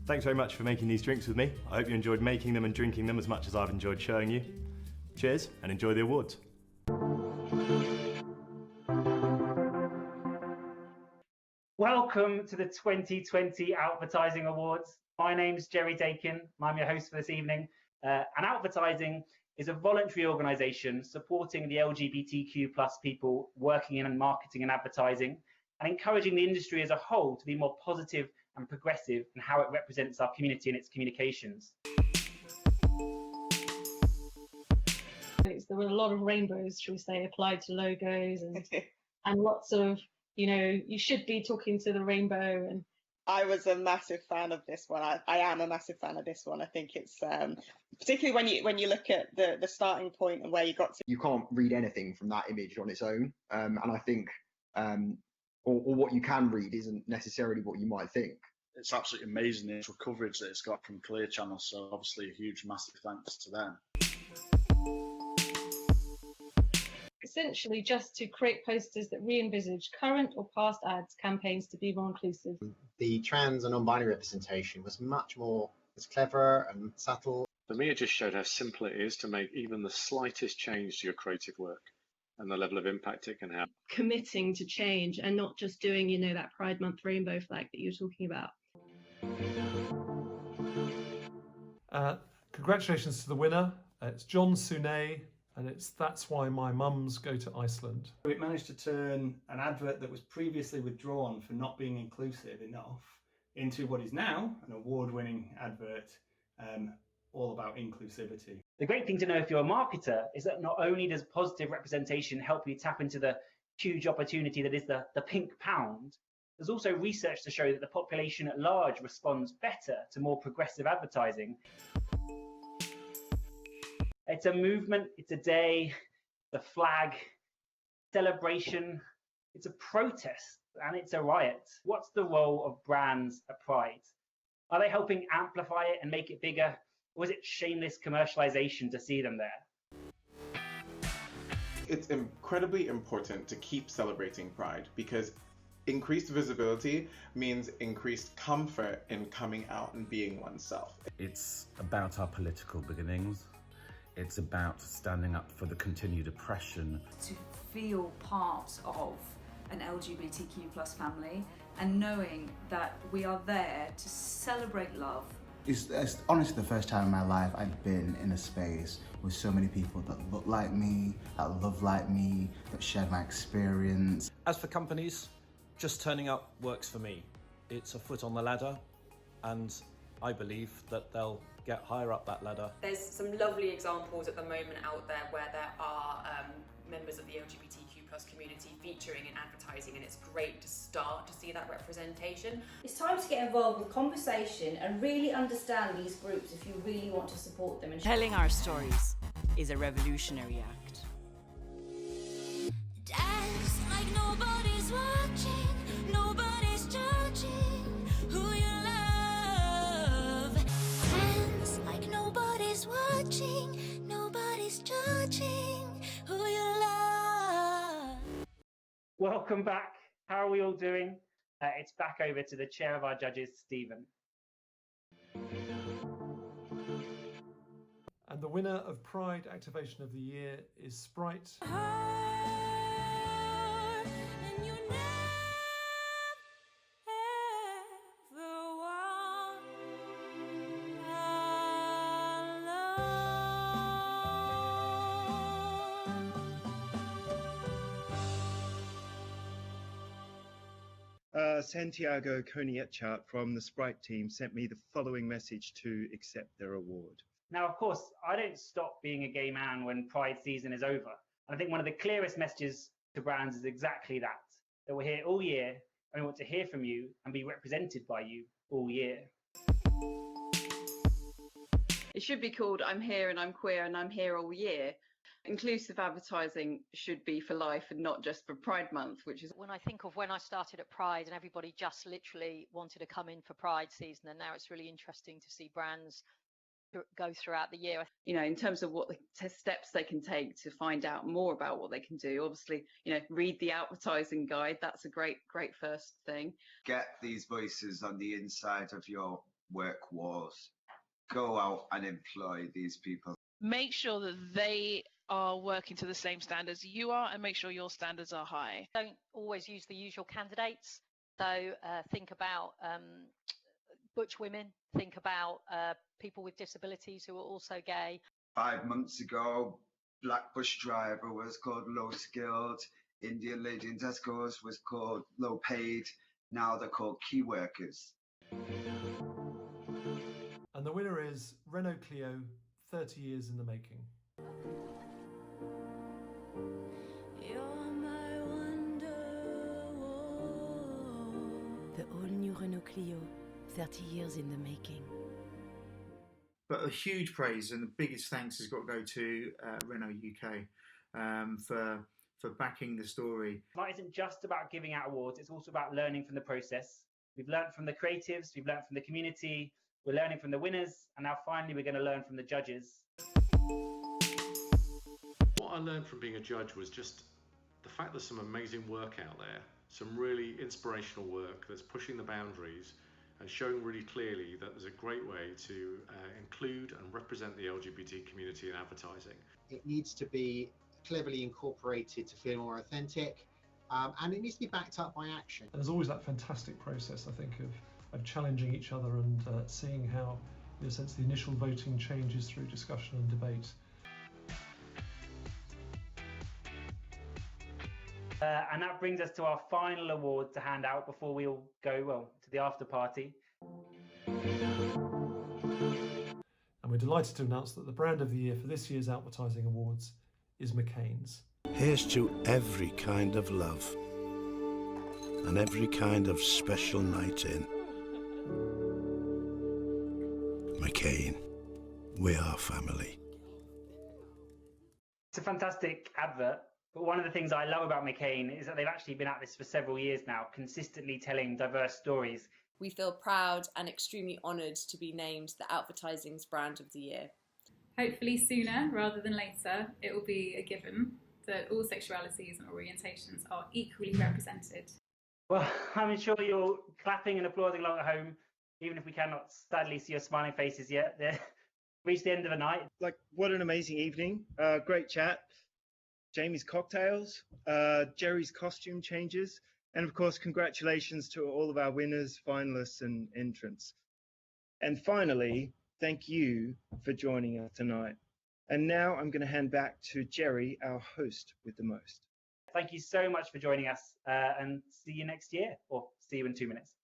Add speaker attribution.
Speaker 1: Thanks very much for making these drinks with me. I hope you enjoyed making them and drinking them as much as I've enjoyed showing you. Cheers and enjoy the awards.
Speaker 2: Welcome to the 2020 Outvertising Awards. My name's Jerry Dakin, and I'm your host for this evening. And Outvertising is a voluntary organisation supporting the LGBTQ plus people working in marketing and advertising, and encouraging the industry as a whole to be more positive and progressive in how it represents our community and its communications.
Speaker 3: There were a lot of rainbows, shall we say, applied to logos and lots of, you should be talking to the rainbow. And
Speaker 4: I was a massive fan of this one. I am a massive fan of this one. I think it's particularly when you look at the starting point and where you got to.
Speaker 5: You can't read anything from that image on its own, and I think, or what you can read isn't necessarily what you might think.
Speaker 6: It's absolutely amazing the actual coverage that it's got from Clear Channel. So obviously a huge, massive thanks to them.
Speaker 3: Essentially just to create posters that re-envisage current or past ads campaigns to be more inclusive.
Speaker 7: The trans and non-binary representation was much more clever and subtle.
Speaker 8: For me, it just showed how simple it is to make even the slightest change to your creative work and the level of impact it can have.
Speaker 9: Committing to change and not just doing, that Pride Month rainbow flag that you were talking about.
Speaker 10: Congratulations to the winner. It's John Suné, and it's That's Why My Mums Go to Iceland.
Speaker 11: It managed to turn an advert that was previously withdrawn for not being inclusive enough into what is now an award-winning advert all about inclusivity.
Speaker 2: The great thing to know if you're a marketer is that not only does positive representation help you tap into the huge opportunity that is the pink pound, there's also research to show that the population at large responds better to more progressive advertising. It's a movement, it's a day, it's a flag, celebration, it's a protest, and it's a riot. What's the role of brands at Pride? Are they helping amplify it and make it bigger? Or is it shameless commercialization to see them there?
Speaker 12: It's incredibly important to keep celebrating Pride because increased visibility means increased comfort in coming out and being oneself.
Speaker 13: It's about our political beginnings. It's about standing up for the continued oppression.
Speaker 14: To feel part of an LGBTQ plus family and knowing that we are there to celebrate love.
Speaker 15: It's honestly the first time in my life I've been in a space with so many people that look like me, that love like me, that share my experience.
Speaker 16: As for companies, just turning up works for me. It's a foot on the ladder, and I believe that they'll get higher up that ladder.
Speaker 17: There's some lovely examples at the moment out there where there are members of the LGBTQ plus community featuring in advertising, and it's great to start to see that representation.
Speaker 18: It's time to get involved with conversation and really understand these groups if you really want to support them.
Speaker 19: Telling our stories is a revolutionary act.
Speaker 20: Dance like nobody's watching, nobody's judging who you love. Dance like nobody's watching, nobody's judging who you love.
Speaker 2: Welcome back. How are we all doing? It's back over to the chair of our judges, Stephen.
Speaker 10: And the winner of Pride Activation of the Year is Sprite.
Speaker 5: Santiago Conietchat from the Sprite team sent me the following message to accept their award.
Speaker 2: Now, of course, I don't stop being a gay man when Pride season is over. And I think one of the clearest messages to brands is exactly that we're here all year and we want to hear from you and be represented by you all year.
Speaker 4: It should be called I'm Here and I'm Queer and I'm Here All Year. Inclusive advertising should be for life and not just for Pride Month, which is...
Speaker 7: When I think of when I started at Pride and everybody just literally wanted to come in for Pride season, and now it's really interesting to see brands go throughout the year.
Speaker 4: In terms of what the steps they can take to find out more about what they can do, obviously, read the advertising guide. That's a great first thing.
Speaker 11: Get these voices on the inside of your
Speaker 21: work was go out and employ these people.
Speaker 22: Make sure that they are working to the same standards you are, and make sure your standards are high.
Speaker 7: Don't always use the usual candidates. So think about butch women, think about people with disabilities who are also gay.
Speaker 21: 5 months ago, black bus driver was called low skilled, Indian lady in Tesco's was called low paid, now they're called key workers.
Speaker 10: And the winner is Renault Clio, 30 years in the making.
Speaker 19: The all-new Renault Clio, 30 years in the making.
Speaker 23: But a huge praise and the biggest thanks has got to go to Renault UK for backing the story.
Speaker 2: It isn't just about giving out awards, it's also about learning from the process. We've learned from the creatives, we've learned from the community, we're learning from the winners, and now finally we're going to learn from the judges.
Speaker 8: What I learned from being a judge was just the fact there's some amazing work out there, some really inspirational work that's pushing the boundaries and showing really clearly that there's a great way to include and represent the LGBT community in advertising.
Speaker 24: It needs to be cleverly incorporated to feel more authentic, and it needs to be backed up by action.
Speaker 10: And there's always that fantastic process, I think, of challenging each other and seeing how, in a sense, the initial voting changes through discussion and debate.
Speaker 2: And that brings us to our final award to hand out before we all go, well, to the after party.
Speaker 10: And we're delighted to announce that the brand of the year for this year's Outvertising Awards is McCain's.
Speaker 25: Here's to every kind of love and every kind of special night in. McCain, we are family.
Speaker 2: It's a fantastic advert, but one of the things I love about McCain is that they've actually been at this for several years now, consistently telling diverse stories.
Speaker 26: We feel proud and extremely honoured to be named the Outvertising's Brand of the Year.
Speaker 27: Hopefully sooner rather than later, it will be a given that all sexualities and orientations are equally represented.
Speaker 2: Well, I'm sure you're clapping and applauding along at home, even if we cannot sadly see your smiling faces yet. They've reached the end of the night.
Speaker 28: Like, what an amazing evening. Great chat. Jamie's cocktails, Jerry's costume changes, and of course, congratulations to all of our winners, finalists, and entrants. And finally, thank you for joining us tonight. And now I'm going to hand back to Jerry, our host with the most.
Speaker 2: Thank you so much for joining us, and see you next year, or see you in 2 minutes.